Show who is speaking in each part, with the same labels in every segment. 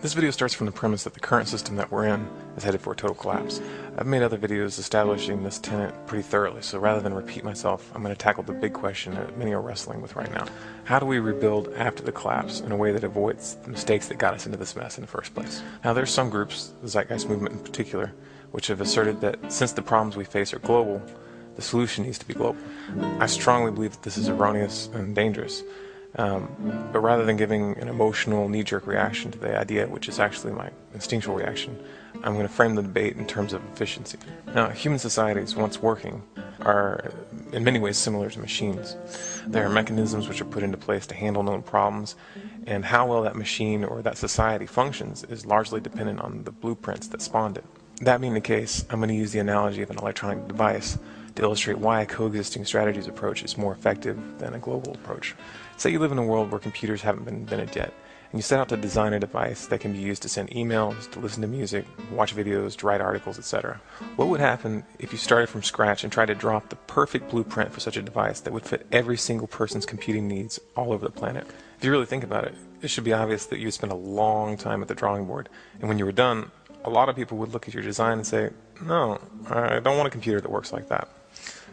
Speaker 1: This video starts from the premise that the current system that we're in is headed for a total collapse. I've made other videos establishing this tenet pretty thoroughly, so rather than repeat myself, I'm going to tackle the big question that many are wrestling with right now. How do we rebuild after the collapse in a way that avoids the mistakes that got us into this mess in the first place? Now, there's some groups, the Zeitgeist movement in particular, which have asserted that since the problems we face are global, the solution needs to be global. I strongly believe that this is erroneous and dangerous. But rather than giving an emotional knee-jerk reaction to the idea, which is actually my instinctual reaction, I'm going to frame the debate in terms of efficiency. Now, human societies, once working, are in many ways similar to machines. There are mechanisms which are put into place to handle known problems, and how well that machine or that society functions is largely dependent on the blueprints that spawned it. That being the case, I'm going to use the analogy of an electronic device to illustrate why a coexisting strategies approach is more effective than a global approach. Say you live in a world where computers haven't been invented yet, and you set out to design a device that can be used to send emails, to listen to music, watch videos, to write articles, etc. What would happen if you started from scratch and tried to drop the perfect blueprint for such a device that would fit every single person's computing needs all over the planet? If you really think about it, it should be obvious that you would spend a long time at the drawing board, and when you were done, a lot of people would look at your design and say, "No, I don't want a computer that works like that."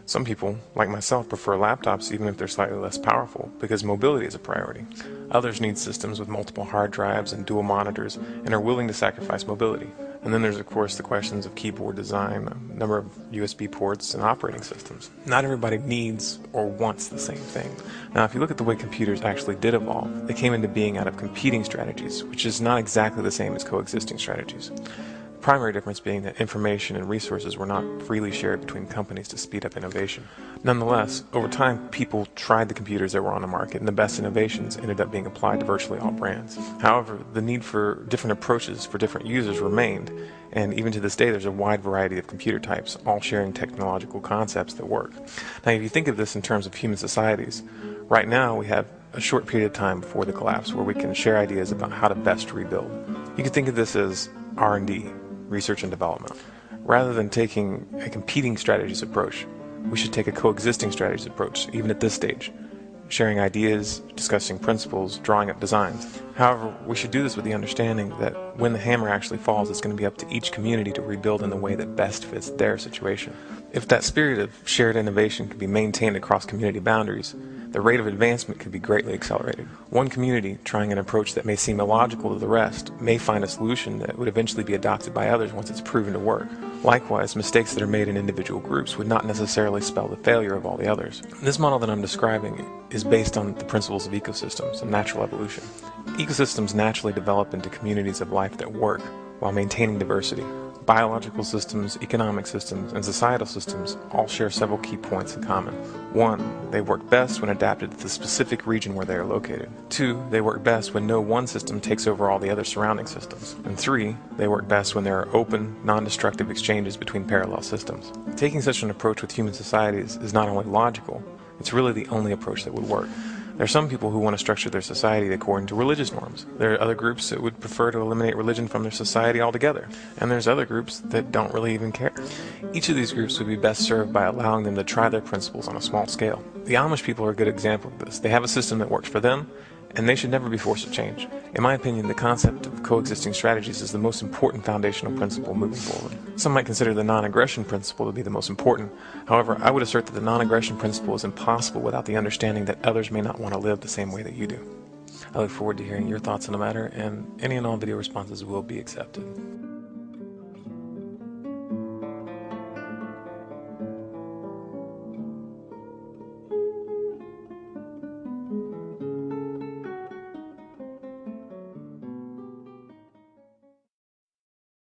Speaker 1: Some people, like myself, prefer laptops even if they're slightly less powerful because mobility is a priority. Others need systems with multiple hard drives and dual monitors and are willing to sacrifice mobility. And then there's of course the questions of keyboard design, number of USB ports, and operating systems. Not everybody needs or wants the same thing. Now, if you look at the way computers actually did evolve, they came into being out of competing strategies, which is not exactly the same as coexisting strategies. The primary difference being that information and resources were not freely shared between companies to speed up innovation. Nonetheless, over time, people tried the computers that were on the market, and the best innovations ended up being applied to virtually all brands. However, the need for different approaches for different users remained, and even to this day there's a wide variety of computer types, all sharing technological concepts that work. Now, if you think of this in terms of human societies, right now we have a short period of time before the collapse where we can share ideas about how to best rebuild. You can think of this as R&D, research and development. Rather than taking a competing strategies approach, we should take a coexisting strategies approach, even at this stage, sharing ideas, discussing principles, drawing up designs. However, we should do this with the understanding that when the hammer actually falls, it's going to be up to each community to rebuild in the way that best fits their situation. If that spirit of shared innovation can be maintained across community boundaries, the rate of advancement could be greatly accelerated. One community, trying an approach that may seem illogical to the rest, may find a solution that would eventually be adopted by others once it's proven to work. Likewise, mistakes that are made in individual groups would not necessarily spell the failure of all the others. This model that I'm describing is based on the principles of ecosystems and natural evolution. Ecosystems naturally develop into communities of life that work while maintaining diversity. Biological systems, economic systems, and societal systems all share several key points in common. 1. They work best when adapted to the specific region where they are located. 2. They work best when no one system takes over all the other surrounding systems. And 3. They work best when there are open, non-destructive exchanges between parallel systems. Taking such an approach with human societies is not only logical, it's really the only approach that would work. There are some people who want to structure their society according to religious norms. There are other groups that would prefer to eliminate religion from their society altogether. And there's other groups that don't really even care. Each of these groups would be best served by allowing them to try their principles on a small scale. The Amish people are a good example of this. They have a system that works for them, and they should never be forced to change. In my opinion, the concept of coexisting strategies is the most important foundational principle moving forward. Some might consider the non-aggression principle to be the most important. However, I would assert that the non-aggression principle is impossible without the understanding that others may not want to live the same way that you do. I look forward to hearing your thoughts on the matter, and any and all video responses will be accepted.